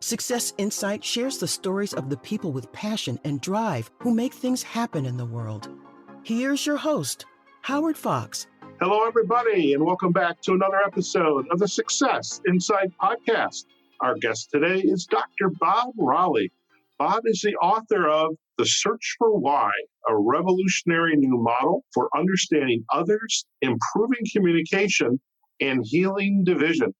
Success Insight shares the stories of the people with passion and drive who make things happen in the world. Here's your host, Howard Fox. Hello, everybody, and welcome back to another episode of the Success Insight podcast. Our guest today is Dr. Bob Raleigh. Bob is the author of The Search for Why, a revolutionary new model for understanding others, improving communication, and healing division.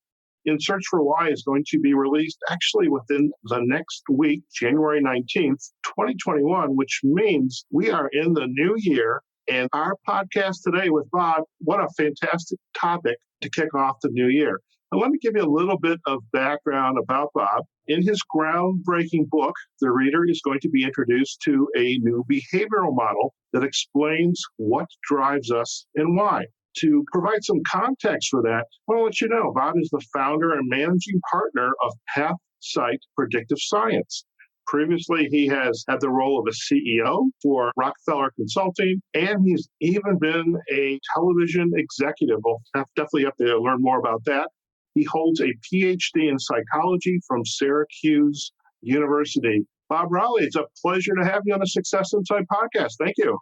In Search for Why is going to be released actually within the next week, January 19th, 2021, which means we are in the new year. And our podcast today with Bob, what a fantastic topic to kick off the new year. And let me give you a little bit of background about Bob. In his groundbreaking book, the reader is going to be introduced to a new behavioral model that explains what drives us and why. To provide some context for that, I want to let you know Bob is the founder and managing partner of PathSight Predictive Science. Previously, he has had the role of a CEO for Rockefeller Consulting, and he's even been a television executive. We'll definitely have to learn more about that. He holds a Ph.D. in psychology from Syracuse University. Bob Raleigh, it's a pleasure to have you on the Success Insight podcast. Thank you.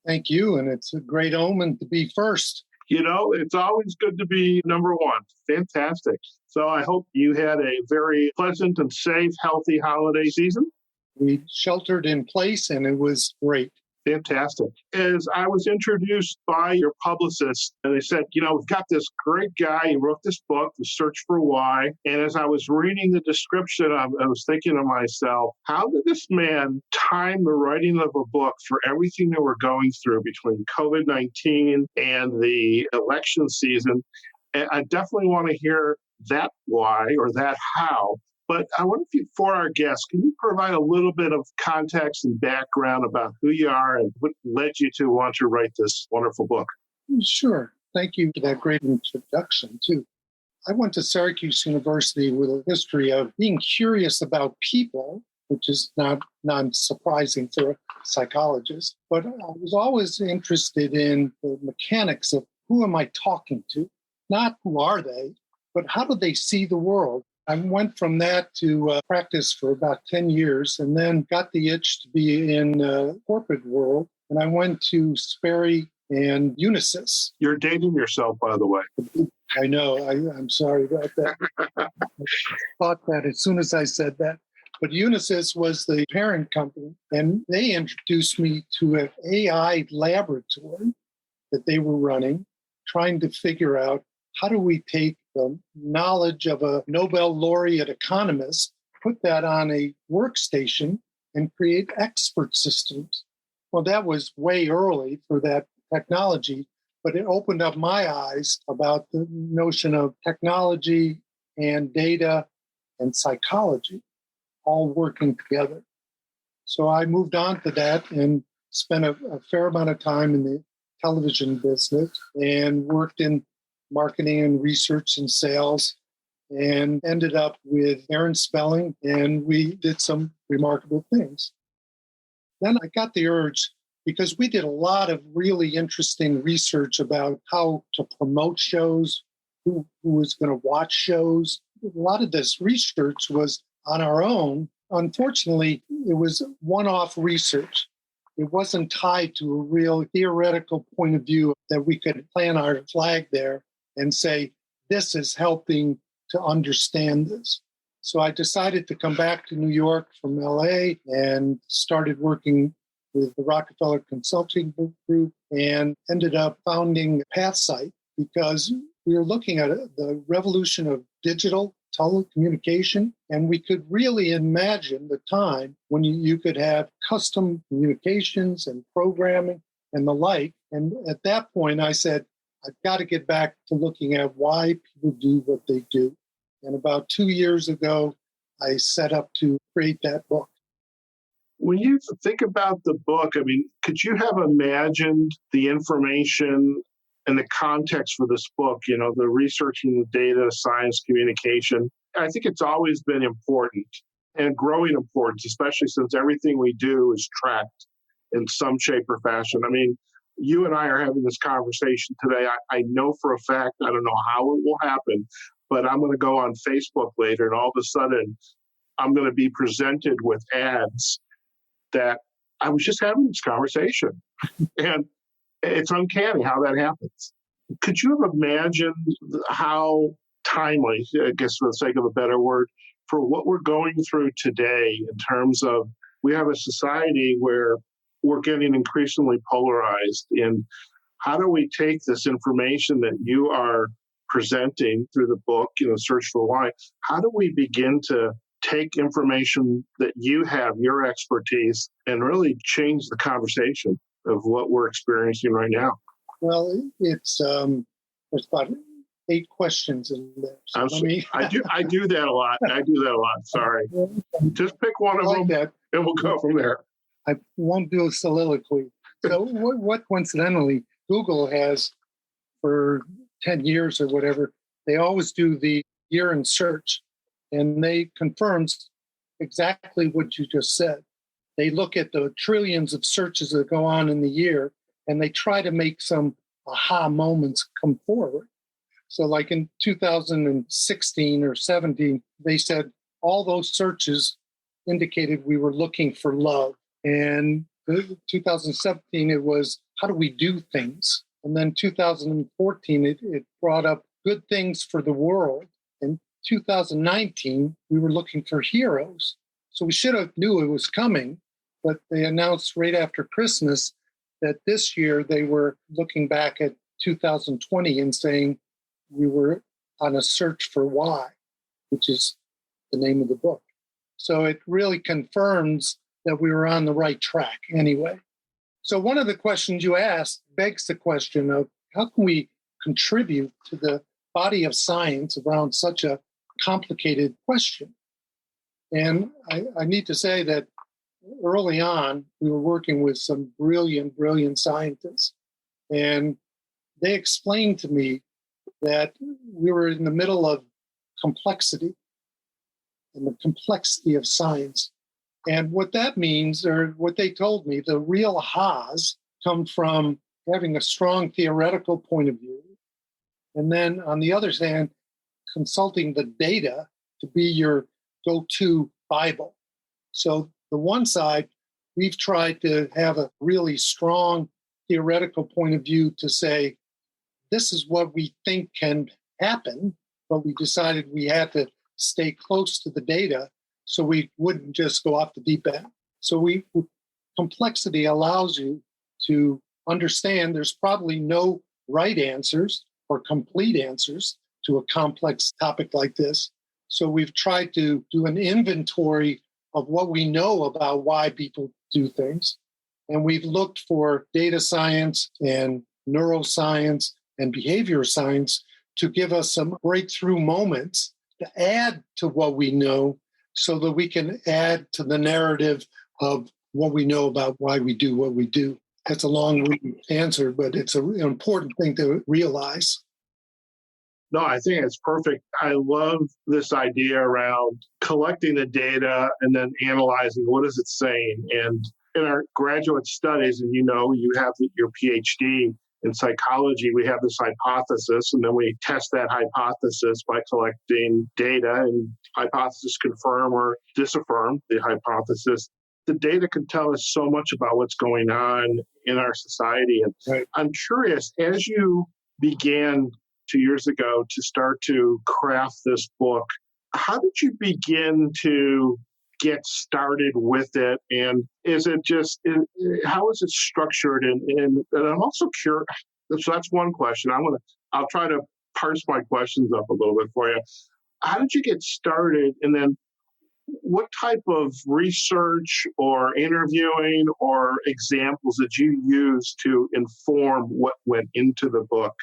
Thank you, and it's a great omen to be first. You know, it's always good to be number one. Fantastic. So I hope you had a very pleasant and safe, healthy holiday season. We sheltered in place, and it was great. Fantastic. As I was introduced by your publicist, and they said, you know, we've got this great guy. He wrote this book, The Search for Why. And as I was reading the description, I was thinking to myself, how did this man time the writing of a book for everything that we're going through between COVID-19 and the election season? And I definitely want to hear that why or that how. But I wonder if you, for our guests, can you provide a little bit of context and background about who you are and what led you to want to write this wonderful book? Sure. Thank you for that great introduction, too. I went to Syracuse University with a history of being curious about people, which is not surprising for a psychologist. But I was always interested in the mechanics of who am I talking to? Not who are they, but how do they see the world? I went from that to practice for about 10 years and then got the itch to be in the corporate world. And I went to Sperry and Unisys. You're dating yourself, by the way. I know. I'm sorry about that. I thought that as soon as I said that. But Unisys was the parent company, and they introduced me to an AI laboratory that they were running, trying to figure out how do we take the knowledge of a Nobel laureate economist, put that on a workstation, and create expert systems. Well, that was way early for that technology, but it opened up my eyes about the notion of technology and data and psychology all working together. So I moved on to that and spent a fair amount of time in the television business and worked in marketing and research and sales, and ended up with Aaron Spelling, and we did some remarkable things. Then I got the urge, because we did a lot of really interesting research about how to promote shows, who was going to watch shows. A lot of this research was on our own. Unfortunately, it was one-off research. It wasn't tied to a real theoretical point of view that we could plant our flag there and say, this is helping to understand this. So I decided to come back to New York from LA and started working with the Rockefeller Consulting Group and ended up founding PathSight because we were looking at the revolution of digital telecommunication, and we could really imagine the time when you could have custom communications and programming and the like. And at that point, I said, I've got to get back to looking at why people do what they do. And about 2 years ago, I set up to create that book. When you think about the book, I mean, could you have imagined the information and the context for this book, you know, the researching the data, science, communication? I think it's always been important and growing importance, especially since everything we do is tracked in some shape or fashion. I mean, you and I are having this conversation today. I know for a fact, I don't know how it will happen, but I'm going to go on Facebook later and all of a sudden I'm going to be presented with ads that I was just having this conversation. And it's uncanny how that happens. Could you have imagined how timely, I guess for the sake of a better word, for what we're going through today in terms of we have a society where we're getting increasingly polarized in how do we take this information that you are presenting through the book, Search for Why, how do we begin to take information that you have, your expertise, and really change the conversation of what we're experiencing right now? Well, it's there's about 8 questions in there. So I do that a lot. Sorry. Just pick one of them that. And we'll go from there. I won't do a soliloquy. So what coincidentally, Google has for 10 years or whatever, they always do the year in search. And they confirms exactly what you just said. They look at the trillions of searches that go on in the year, and they try to make some aha moments come forward. So like in 2016 or 17, they said all those searches indicated we were looking for love. And 2017, it was, how do we do things? And then 2014, it brought up good things for the world. And 2019, we were looking for heroes. So we should have knew it was coming, but they announced right after Christmas that this year they were looking back at 2020 and saying we were on a search for why, which is the name of the book. So it really confirms that we were on the right track anyway. So one of the questions you asked begs the question of how can we contribute to the body of science around such a complicated question? And I need to say that early on, we were working with some brilliant scientists. And they explained to me that we were in the middle of complexity and the complexity of science. And what that means, or what they told me, the real ahas come from having a strong theoretical point of view. And then on the other hand, consulting the data to be your go-to Bible. So the one side, we've tried to have a really strong theoretical point of view to say, this is what we think can happen, but we decided we had to stay close to the data so we wouldn't just go off the deep end. So complexity allows you to understand there's probably no right answers or complete answers to a complex topic like this. So we've tried to do an inventory of what we know about why people do things. And we've looked for data science and neuroscience and behavior science to give us some breakthrough moments to add to what we know so that we can add to the narrative of what we know about why we do what we do. That's a long answer, but it's an important thing to realize. No, I think it's perfect. I love this idea around collecting the data and then analyzing what is it saying. And in our graduate studies, and you have your Ph.D. in psychology, we have this hypothesis, and then we test that hypothesis by collecting data, and hypothesis confirm or disaffirm the hypothesis. The data can tell us so much about what's going on in our society. And right. I'm curious, as you began 2 years ago to start to craft this book, how did you begin to get started with it? And is it just, how is it structured? And I'm also curious, so that's one question. I'll try to parse my questions up a little bit for you. How did you get started? And then what type of research or interviewing or examples did you use to inform what went into the book?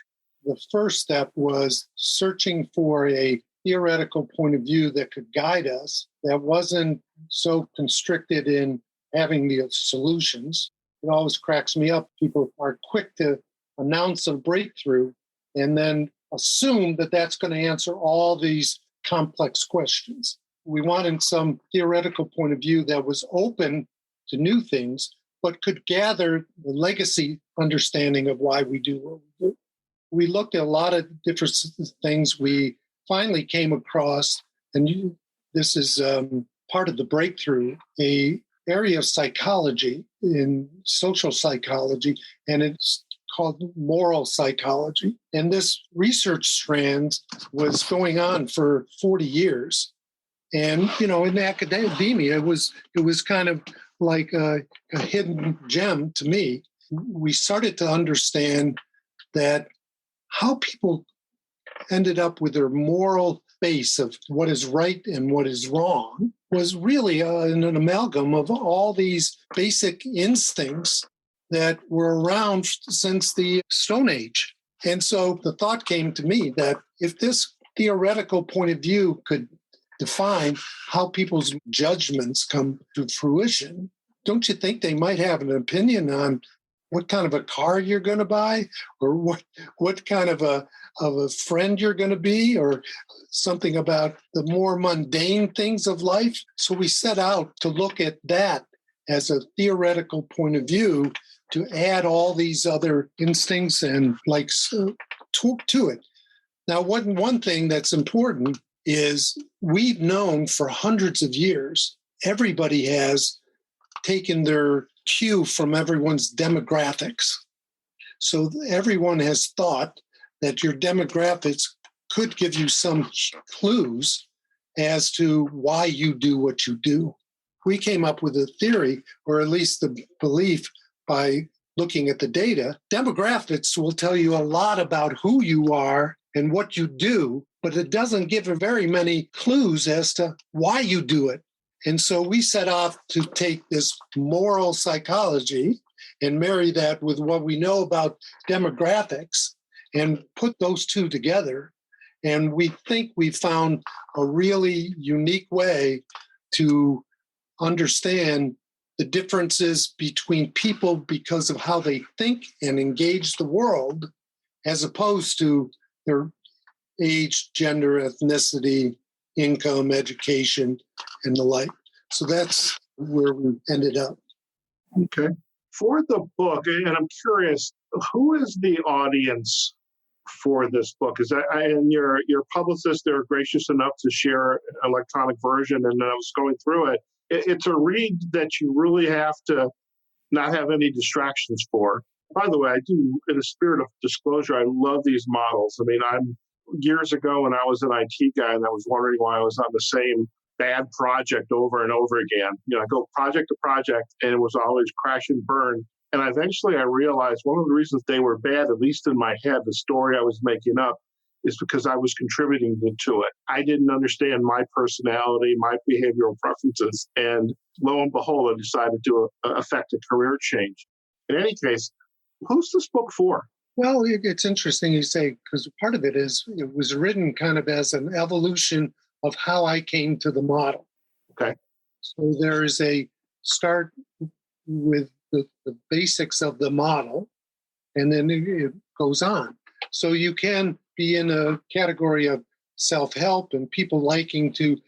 The first step was searching for a theoretical point of view that could guide us, that wasn't so constricted in having the solutions. It always cracks me up. People are quick to announce a breakthrough and then assume that that's going to answer all these complex questions. We wanted some theoretical point of view that was open to new things, but could gather the legacy understanding of why we do what we do. We looked at a lot of different things. We finally came across, and this is part of the breakthrough, a area of psychology in social psychology, and it's called moral psychology. And this research strand was going on for 40 years. And, in academia, it was kind of like a hidden gem to me. We started to understand that how people ended up with their moral base of what is right and what is wrong was really an amalgam of all these basic instincts that were around since the Stone Age. And so the thought came to me that if this theoretical point of view could define how people's judgments come to fruition, don't you think they might have an opinion on what kind of a car you're going to buy, or what kind of a friend you're going to be, or something about the more mundane things of life? So we set out to look at that as a theoretical point of view to add all these other instincts and to it. Now, one thing that's important is we've known for hundreds of years, everybody has taken their cue from everyone's demographics. So everyone has thought that your demographics could give you some clues as to why you do what you do. We came up with a theory, or at least the belief, by looking at the data. Demographics will tell you a lot about who you are and what you do, but it doesn't give very many clues as to why you do it. And so we set off to take this moral psychology and marry that with what we know about demographics and put those two together. And we think we found a really unique way to understand the differences between people because of how they think and engage the world, as opposed to their age, gender, ethnicity, income, education, and the like. So that's where we ended up. Okay. For the book, and I'm curious, who is the audience for this book? Is that, and your publicists, they're gracious enough to share an electronic version, and I was going through it. It's a read that you really have to not have any distractions for. By the way, I do, in a spirit of disclosure, I love these models. I mean, years ago when I was an IT guy and I was wondering why I was on the same bad project over and over again. I go project to project and it was always crash and burn. And eventually I realized one of the reasons they were bad, at least in my head, the story I was making up, is because I was contributing to it. I didn't understand my personality, my behavioral preferences. And lo and behold, I decided to affect a career change. In any case, who's this book for? Well, it's interesting you say, because part of it is it was written kind of as an evolution of how I came to the model. Okay. So there is a start with the basics of the model, and then it goes on. So you can be in a category of self-help and people liking to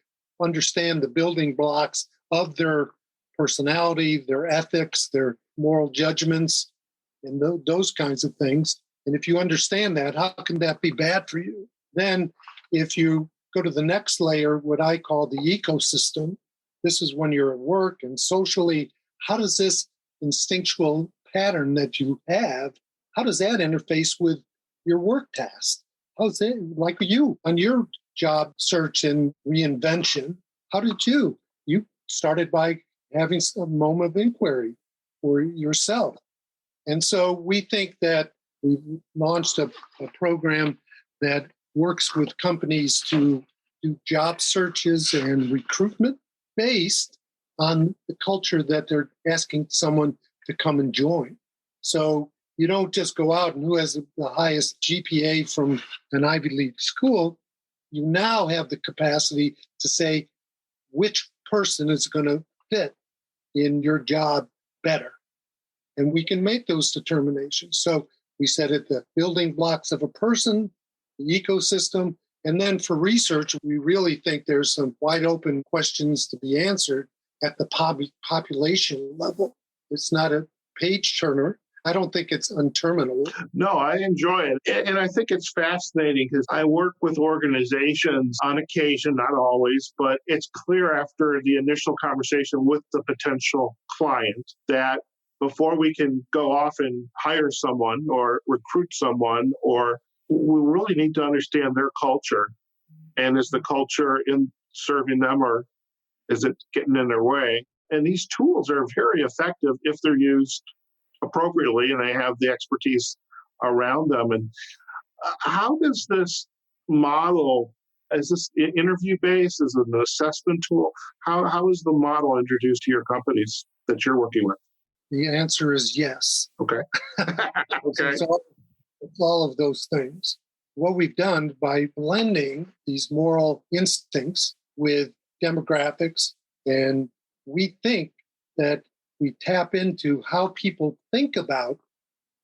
understand the building blocks of their personality, their ethics, their moral judgments, and those kinds of things. And if you understand that, how can that be bad for you? Then if you go to the next layer, what I call the ecosystem, this is when you're at work and socially, how does this instinctual pattern that you have, how does that interface with your work task? How's it, like you, on your job search and reinvention, how did you? You started by having a moment of inquiry for yourself. And so we think that we've launched a program that works with companies to do job searches and recruitment based on the culture that they're asking someone to come and join. So you don't just go out and who has the highest GPA from an Ivy League school. You now have the capacity to say which person is going to fit in your job better. And we can make those determinations. So we said it, the building blocks of a person, the ecosystem, and then for research, we really think there's some wide open questions to be answered at the population level. It's not a page turner, I don't think it's unterminable. No, I enjoy it. And I think it's fascinating because I work with organizations on occasion, not always, but it's clear after the initial conversation with the potential client that before we can go off and hire someone or recruit someone, or we really need to understand their culture. And is the culture in serving them, or is it getting in their way? And these tools are very effective if they're used appropriately and they have the expertise around them. And how does this model, is this interview based? Is it an assessment tool? How is the model introduced to your companies that you're working with? The answer is yes. Okay. Okay. It's all of those things. What we've done by blending these moral instincts with demographics, and we think that we tap into how people think about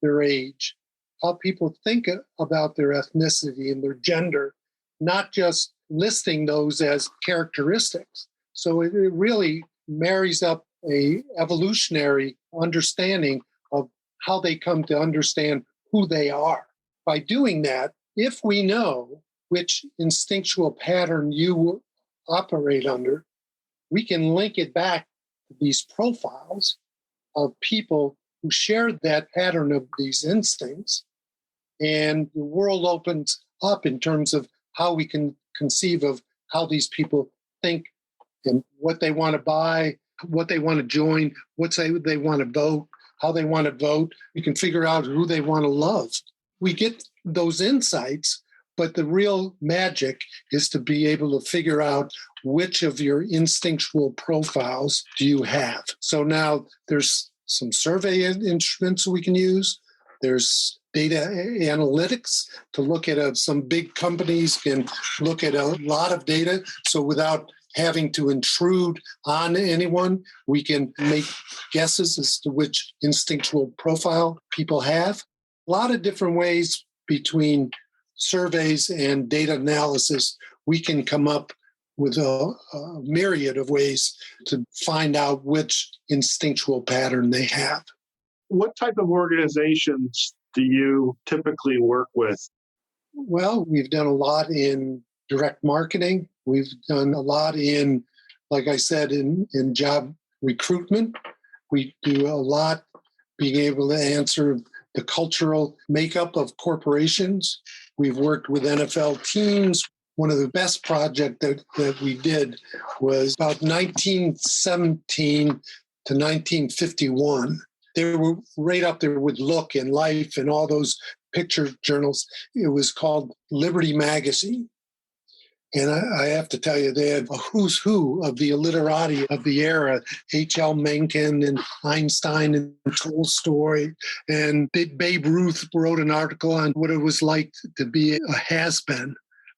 their age, how people think about their ethnicity and their gender, not just listing those as characteristics. So it really marries up a evolutionary understanding of how they come to understand who they are. By doing that, if we know which instinctual pattern you operate under, we can link it back to these profiles of people who share that pattern of these instincts. And the world opens up in terms of how we can conceive of how these people think and what they want to buy, what they want to join, what they want to vote, how they want to vote. We can figure out who they want to love. We get those insights, but the real magic is to be able to figure out which of your instinctual profiles do you have. So now there's some survey instruments we can use. There's data analytics to look at some big companies can look at a lot of data. So without having to intrude on anyone, we can make guesses as to which instinctual profile people have. A lot of different ways between surveys and data analysis, we can come up with a myriad of ways to find out which instinctual pattern they have. What type of organizations do you typically work with? Well, we've done a lot in direct marketing. We've done a lot in, like I said, in job recruitment. We do a lot being able to answer the cultural makeup of corporations. We've worked with NFL teams. One of the best projects that we did was about 1917 to 1951. They were right up there with Look and Life and all those picture journals. It was called Liberty Magazine. And I have to tell you, they had a who's who of the illiterati of the era, H.L. Mencken and Einstein and Tolstoy. And Babe Ruth wrote an article on what it was like to be a has-been.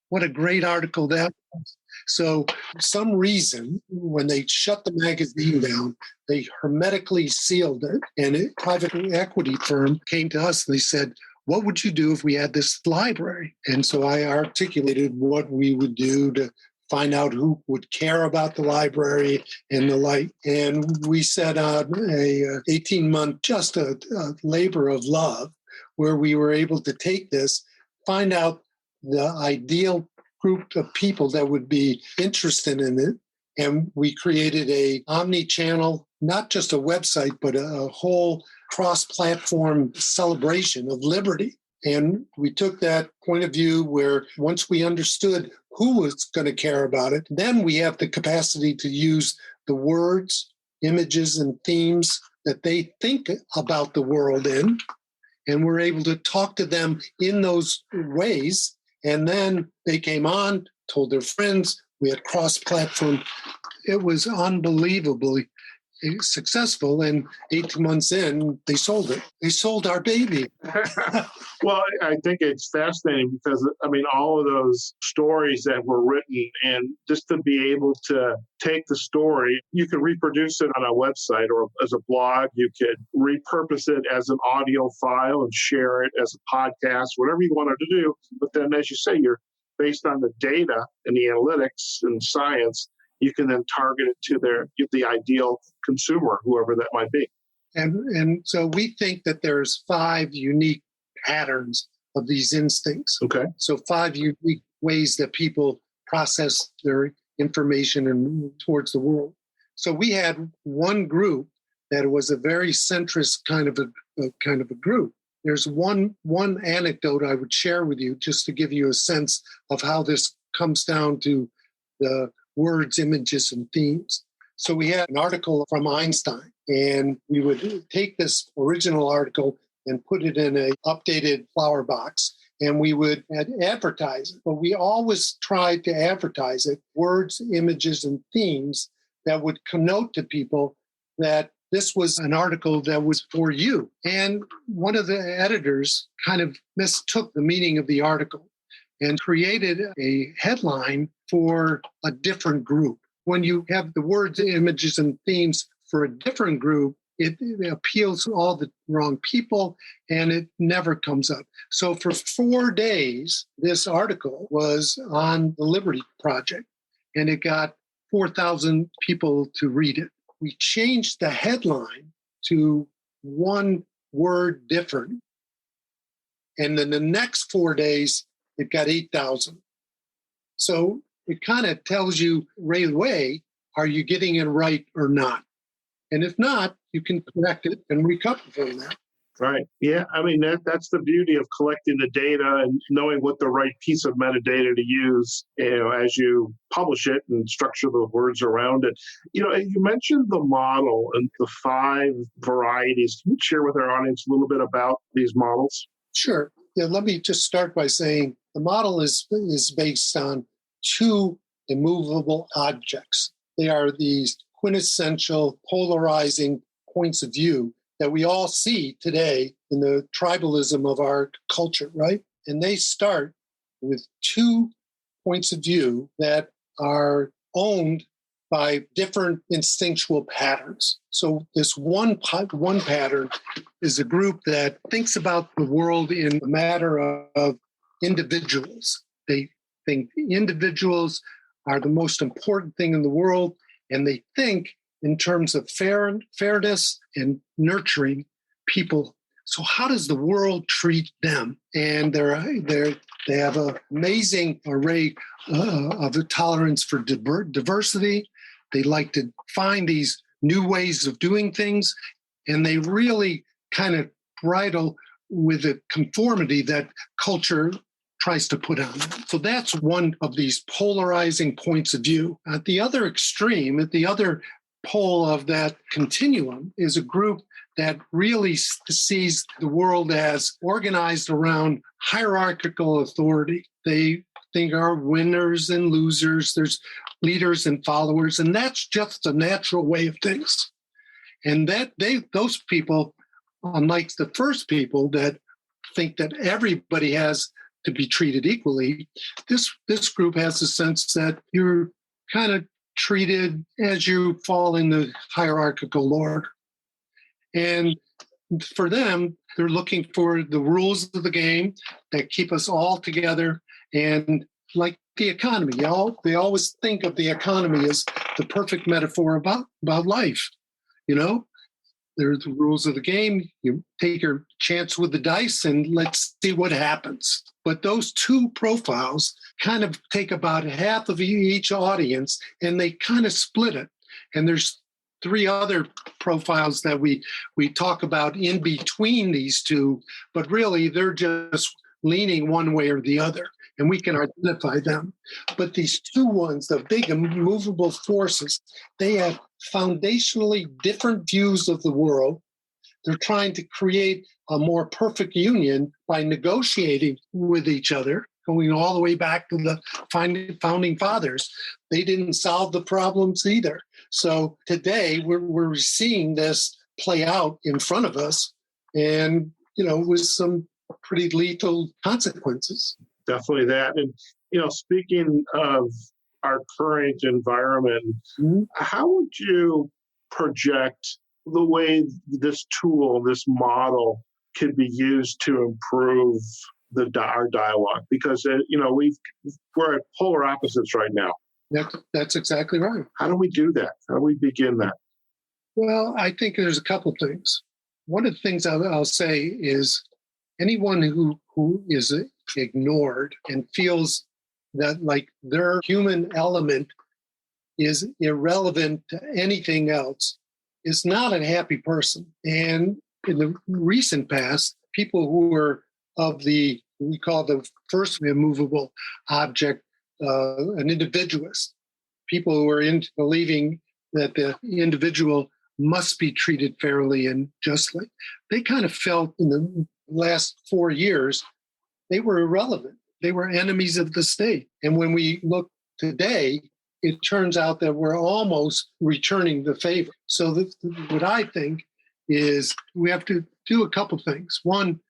What a great article that was. So for some reason, when they shut the magazine down, they hermetically sealed it. And a private equity firm came to us and they said, what would you do if we had this library? And so I articulated what we would do to find out who would care about the library and the like. And we set out a 18-month, just a labor of love, where we were able to take this, find out the ideal group of people that would be interested in it. And we created a omni-channel, not just a website, but a whole cross-platform celebration of liberty. And we took that point of view where once we understood who was going to care about it, then we have the capacity to use the words, images, and themes that they think about the world in. And we're able to talk to them in those ways. And then they came on, told their friends. We had cross-platform. It was unbelievably successful, and 18 months in, they sold it. They sold our baby. Well, I think it's fascinating because, I mean, all of those stories that were written, and just to be able to take the story, you can reproduce it on a website or as a blog. You could repurpose it as an audio file and share it as a podcast, whatever you wanted to do. But then, as you say, you're based on the data and the analytics and science, you can then target it to the ideal consumer, whoever that might be. And so we think that there's 5 unique patterns of these instincts. Okay. So 5 unique ways that people process their information and move towards the world. So we had one group that was a very centrist kind of a group. There's one anecdote I would share with you just to give you a sense of how this comes down to the words, images, and themes. So we had an article from Einstein, and we would take this original article and put it in an updated flower box, and we would advertise it. But we always tried to advertise it, words, images, and themes that would connote to people that this was an article that was for you. And one of the editors kind of mistook the meaning of the article and created a headline for a different group. When you have the words, images, and themes for a different group, it appeals to all the wrong people, and it never comes up. So for 4 days, this article was on the Liberty Project, and it got 4,000 people to read it. We changed the headline to one word different, and then the next 4 days, it got 8,000. So it kind of tells you right away, are you getting it right or not? And if not, you can correct it and recover from that. Right. Yeah. I mean, that's the beauty of collecting the data and knowing what the right piece of metadata to use, as you publish it and structure the words around it. You mentioned the model and the 5 varieties. Can you share with our audience a little bit about these models? Sure. Yeah. Let me just start by saying the model is based on 2 immovable objects. They are these quintessential polarizing points of view that we all see today in the tribalism of our culture, right? And they start with 2 points of view that are owned by different instinctual patterns. So this one pattern is a group that thinks about the world in the matter of individuals. They think individuals are the most important thing in the world, and they think in terms of fairness and nurturing people. So how does the world treat them? And they have an amazing array of tolerance for diversity. They like to find these new ways of doing things, and they really kind of bridle with the conformity that culture tries to put on them. So that's one of these polarizing points of view. At the other extreme, at the other pole of that continuum, is a group that really sees the world as organized around hierarchical authority. They think are winners and losers, there's leaders and followers, and that's just the natural way of things. And those people, unlike the first people that think that everybody has to be treated equally, this group has a sense that you're kind of treated as you fall in the hierarchical order. And for them, they're looking for the rules of the game that keep us all together. And like the economy, they always think of the economy as the perfect metaphor about life. There's the rules of the game. You take your chance with the dice and let's see what happens. But those 2 profiles kind of take about half of each audience, and they kind of split it. And there's 3 other profiles that we talk about in between these 2, but really they're just leaning one way or the other, and we can identify them. But these 2 ones, the big immovable forces, they have foundationally different views of the world. They're trying to create a more perfect union by negotiating with each other, going all the way back to the founding fathers. They didn't solve the problems either. So today we're seeing this play out in front of us, and with some pretty lethal consequences. Definitely that. And speaking of our current environment, how would you project the way this tool, this model, can be used to improve our dialogue? Because we're at polar opposites right now. That's exactly right. How do we do that? How do we begin that? Well, I think there's a couple things. one of the things I'll say is anyone who is ignored and feels that like their human element is irrelevant to anything else is not a happy person. And in the recent past, people who were of we call the first immovable object, an individualist, people who are into believing that the individual must be treated fairly and justly. They kind of felt in the last 4 years, they were irrelevant. They were enemies of the state. And when we look today, it turns out that we're almost returning the favor. So what I think is we have to do a couple things. One,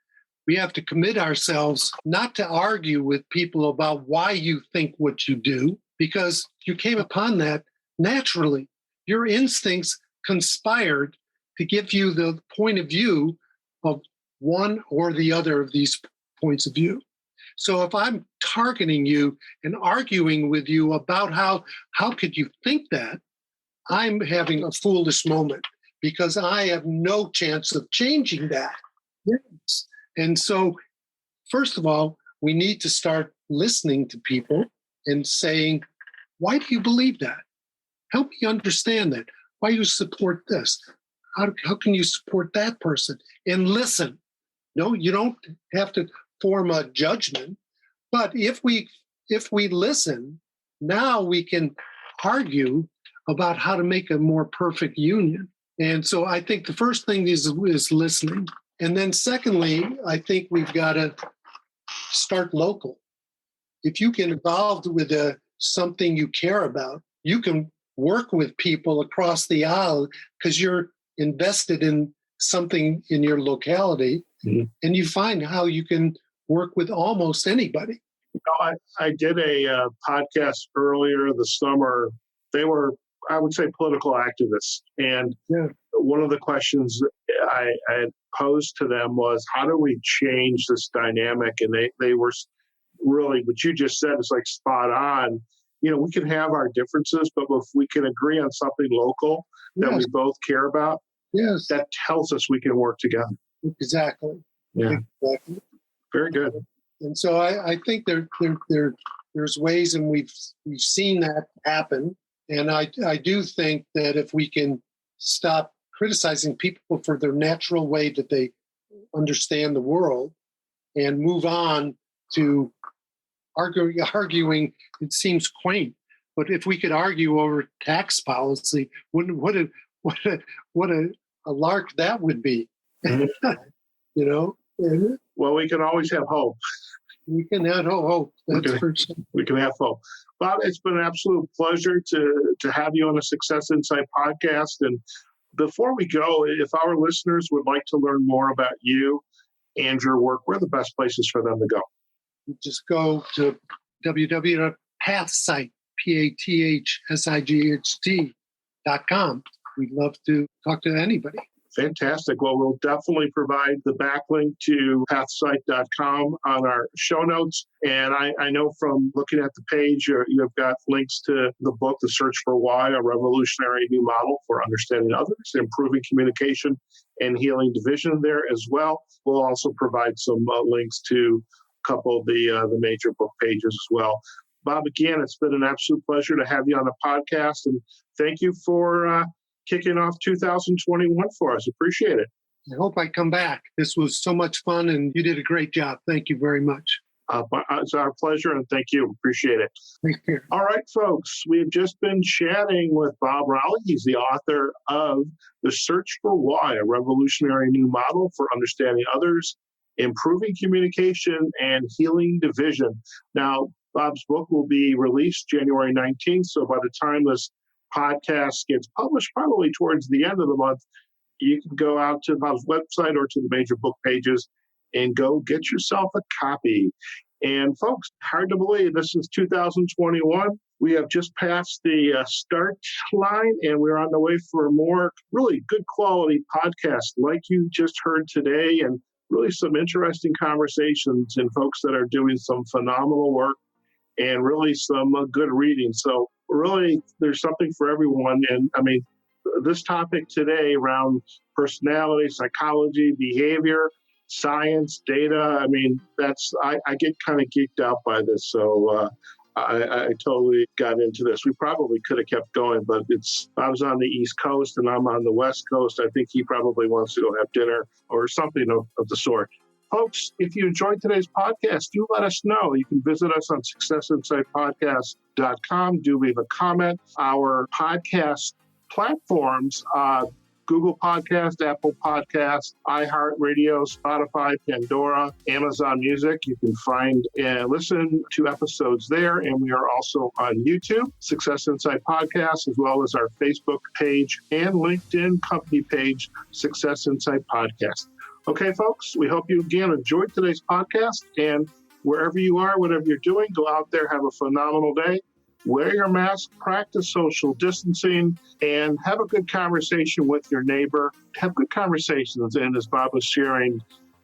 we have to commit ourselves not to argue with people about why you think what you do, because you came upon that naturally. Your instincts conspired to give you the point of view of one or the other of these points of view. So if I'm targeting you and arguing with you about how could you think that, I'm having a foolish moment because I have no chance of changing that. Yes. And so, first of all, we need to start listening to people and saying, why do you believe that? Help me understand that. Why do you support this? How can you support that person? And listen. No, you don't have to form a judgment. But if we listen, now we can argue about how to make a more perfect union. And so I think the first thing is listening. And then secondly, I think we've got to start local. If you get involved with something you care about, you can work with people across the aisle because you're invested in something in your locality, and you find how you can work with almost anybody. I did a podcast earlier this summer. They were, I would say, political activists. And one of the questions I had posed to them was, how do we change this dynamic? And they were really, what you just said is like spot on. You know, we can have our differences, but if we can agree on something local that we both care about, that tells us we can work together. Exactly. Yeah. Exactly. Very good. And so I think there's ways, and we've seen that happen. And I do think that if we can stop criticizing people for their natural way that they understand the world and move on to arguing, it seems quaint, but if we could argue over tax policy, what a lark that would be. You know? Well, we can always have hope. We can have hope. That's for sure. We can have hope. Bob, it's been an absolute pleasure to have you on the Success Insight podcast. And before we go, if our listeners would like to learn more about you and your work, where are the best places for them to go? You just go to www.PathSight, PathSight.com. We'd love to talk to anybody. Fantastic. Well, we'll definitely provide the backlink to PathSight.com on our show notes. And I know from looking at the page, you've got links to the book, The Search for Why, A Revolutionary New Model for Understanding Others, Improving Communication and Healing Division there as well. We'll also provide some links to a couple of the major book pages as well. Bob, again, it's been an absolute pleasure to have you on the podcast. And thank you for kicking off 2021 for us. Appreciate it. I hope I come back. This was so much fun, and you did a great job. Thank you very much. It's our pleasure, and thank you. Appreciate it. Take care. All right, folks. We've just been chatting with Bob Raleigh. He's the author of The Search for Why, A Revolutionary New Model for Understanding Others, Improving Communication and Healing Division. Now, Bob's book will be released January 19th, so by the time this podcast gets published, probably towards the end of the month, you can go out to Bob's website or to the major book pages and go get yourself a copy. And folks, hard to believe this is 2021. We have just passed the start line, and we're on the way for more really good quality podcasts like you just heard today, and really some interesting conversations and folks that are doing some phenomenal work and really some good reading. So really, there's something for everyone. And I mean, this topic today around personality, psychology, behavior, science, data. I mean, I get kind of geeked out by this. So I totally got into this. We probably could have kept going, but I was on the East Coast and I'm on the West Coast. I think he probably wants to go have dinner or something of the sort. Folks, if you enjoyed today's podcast, do let us know. You can visit us on successinsightpodcast.com. Do leave a comment. Our podcast platforms, Google Podcast, Apple Podcast, iHeartRadio, Spotify, Pandora, Amazon Music. You can find and listen to episodes there. And we are also on YouTube, Success Insight Podcast, as well as our Facebook page and LinkedIn company page, Success Insight Podcast. Okay, folks, we hope you again enjoyed today's podcast. And wherever you are, whatever you're doing, go out there, have a phenomenal day. Wear your mask, practice social distancing, and have a good conversation with your neighbor. Have good conversations. And as Bob was sharing,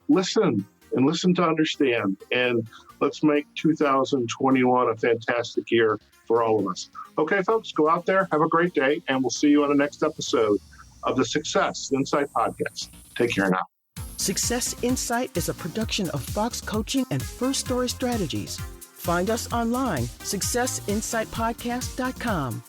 listen to understand. And let's make 2021 a fantastic year for all of us. Okay, folks, go out there, have a great day, and we'll see you on the next episode of the Success Insight Podcast. Take care now. Success Insight is a production of Fox Coaching and First Story Strategies. Find us online, successinsightpodcast.com.